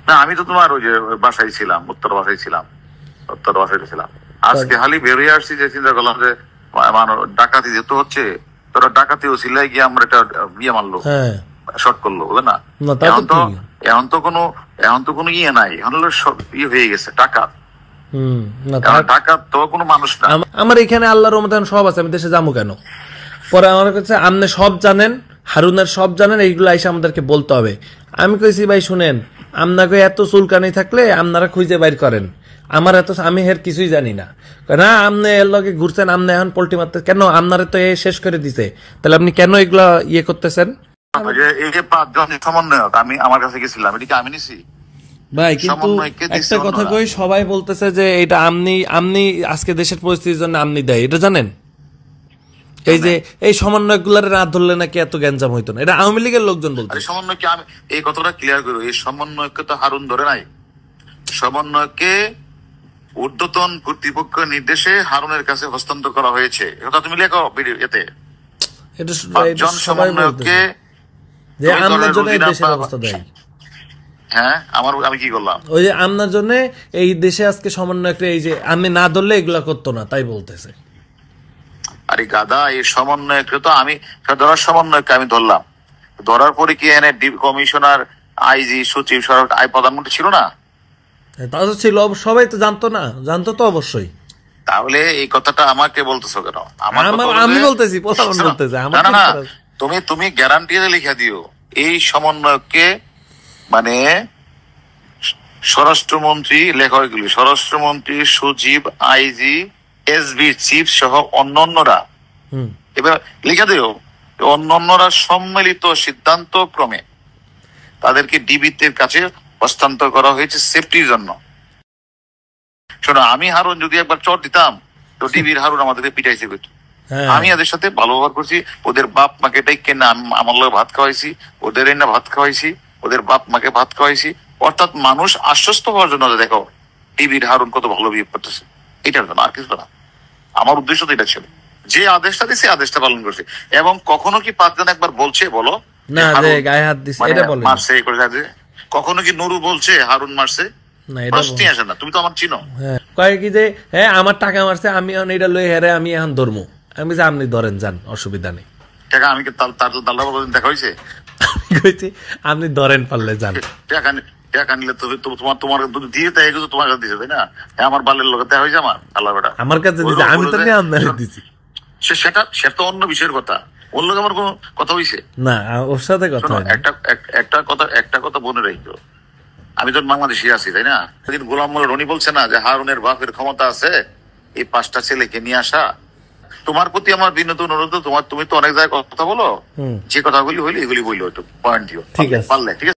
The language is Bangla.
না আমি তো তোমার ওই যে বাসায় ছিলাম, উত্তর বাসায় ছিলাম, উত্তর বাসায় ছিলাম। আজকে খালি বেরিয়ে আসছি যে চিন্তা করলাম যে ডাকাতি যেহেতু হচ্ছে, তোরা ডাকাতি ও সিলাই গিয়ে আমরা একটা বিয়ে মারলো, শর্ট করলো, বুঝলে না? এখন তো কোনো ইয়ে নাই, এখন হলো সব ইয়ে হয়ে গেছে টাকা। টাকা তো কোনো মানুষ না। আমার এখানে আল্লাহর রহমতে সব আছে, আমি দেশে যাবো কেন? পরে আমার কাছে আপনি সব জানেন, হারুনের সব জানেন, এইগুলো এসে আমাদেরকে বলতে হবে। আমি কইছি ভাই শুনেন, আপনাকে এত চুলকানি থাকলে আপনারা খুঁজে বাইর করেন, আমার এত আমি এর কিছুই জানি না। না আপনি এর লগে ঘুরছেন, আপনি এখন পোল্টি মারতে কেন? আপনারা তো এ শেষ করে দিছে, তাহলে আপনি কেন এগুলা ইয়ে করতেছেন? এই যে 5 জন সমন্বয়ক আমি আমার কাছে গেছিলাম, এটা কি আমি নিছি ভাই? কিন্তু একটা কথা কই, সবাই বলতেছে যে এটা আমনি আজকে দেশের পরিস্থিতির জন্য আমনি দেয়, এটা জানেন? এই যে এই সমন্বয়ক গুলার না ধরলে নাকি এত গ্যাঞ্জাম হইতো না, এটা আওয়ামী লীগের লোকজন বলতো। সমন্বয়কে আমি এই কথাটা ক্লিয়ার করবো, এই সমন্বয়কে তো হারুন ধরে নাই, সমন্বয়কে ঊর্ধ্বতন কর্তৃপক্ষের নির্দেশে হারুনের কাছে হস্তান্তর করা হয়েছে, এটা তুমি লেখো এতে। জন সমন্বয়ককে যে আমনার জন্য দেশের অবস্থা দেয়। হ্যাঁ আমি কি করলাম? ওই যে আমনার জন্য এই দেশে আজকে সমন্বয়করা এই যে আমি না ধরলে এগুলা করতো না, তাই বলতেছে। আরে গাদা, এই সমন্বয়ককে তো আমি ধরার সমন্বয়ককে আমি ধরলাম, ধরার পরে কি এনে কমিশনার, আইজি, সচিব, সরকার, প্রধানমন্ত্রী ছিল না? তা তো ছিল, সবাই তো জানতো না? জানতো তো অবশ্যই। তাহলে এই কথাটা আমাকে বলতেছো কেন? আমি বলতেছি, না তুমি গ্যারান্টি লিখে দিও এই সমন্বয়ককে, মানে স্বরাষ্ট্রমন্ত্রী লেখা হয়ে গেল, স্বরাষ্ট্রমন্ত্রী, সচিব, আইজি, এসবি চিফ সহ অন্যান্যরা, এবার লিখে দিও অন্যান্যরা সম্মিলিত সিদ্ধান্ত ক্রমে তাদেরকে ডিবির কাছে হস্তান্তর করা হয়েছে সেফটির জন্য। শোনো, আমি হারুন যদি একবার চট দিতাম তো ডিবির হারুন আমাদেরকে পিটাইছে। আমি এদের সাথে ভালো ব্যবহার করছি, ওদের বাপ মাকে ডাইকে না আমার লোক ভাত খাওয়াইছি, ওদের না ভাত খাওয়াইছি, ওদের বাপ মাকে ভাত খাওয়াইছি, অর্থাৎ মানুষ আশ্বস্ত হওয়ার জন্য দেখো ডিবির হারুন কত ভালো বিহেভ করতেছে, এটার জন্য, আর কিছু না। আমার উদ্দেশ্য তো এটা ছিল, যে আদেশটা দিচ্ছে আদেশটা পালন করছে। এবং কখনো কি 5 জন একবার বলছে বলো না যে গায়ে হাত দিছে, এটা বলে মারছে করে যাচ্ছে? কখনো কি নুরু বলছে হারুন মারছে? না, এটা প্রশ্নই আসে না। তুমি তো আমার চিনো। কয় কি যে হ্যাঁ আমার টাকা মারছে, আমি এখন এটা লই হেরে আমি এখন ধরমু। আমি যে আপনি ধরেন যান, অসুবিধা নেই। টাকা আমি তার দেখা হয়েছে? কইছি আপনি ধরেন পারলে যান। টাকা নিলে তোমার দিয়ে তাই তোমার কাছে দিছে, তাই না? আমার বালের লোক দেখা হয়েছে, আমার আল্লাহ বেটা আমার কাছে দিছে, আমি তো নিয়ে আপনাকে দিছি। সেটা তো অন্য বিষয়ের কথা, ওর লোক আমার কোনো কথা হয়েছে না, ওর সাথে কথা একটা কথা মনে রাখো, আমি তো বাংলাদেশে আছি, তাই না? গোলাম মোল্লা রনি বলছে না যে হারুনের বাপের ক্ষমতা আছে এই 5টা ছেলেকে নিয়ে আসা। তোমার প্রতি আমার বিনীত অনুরোধ, তুমি তো অনেক জায়গায় কথা বলো, যে কথাগুলি হইলে এগুলি বললো, একটু পয়েন্ট দিও পারলে, ঠিক আছে?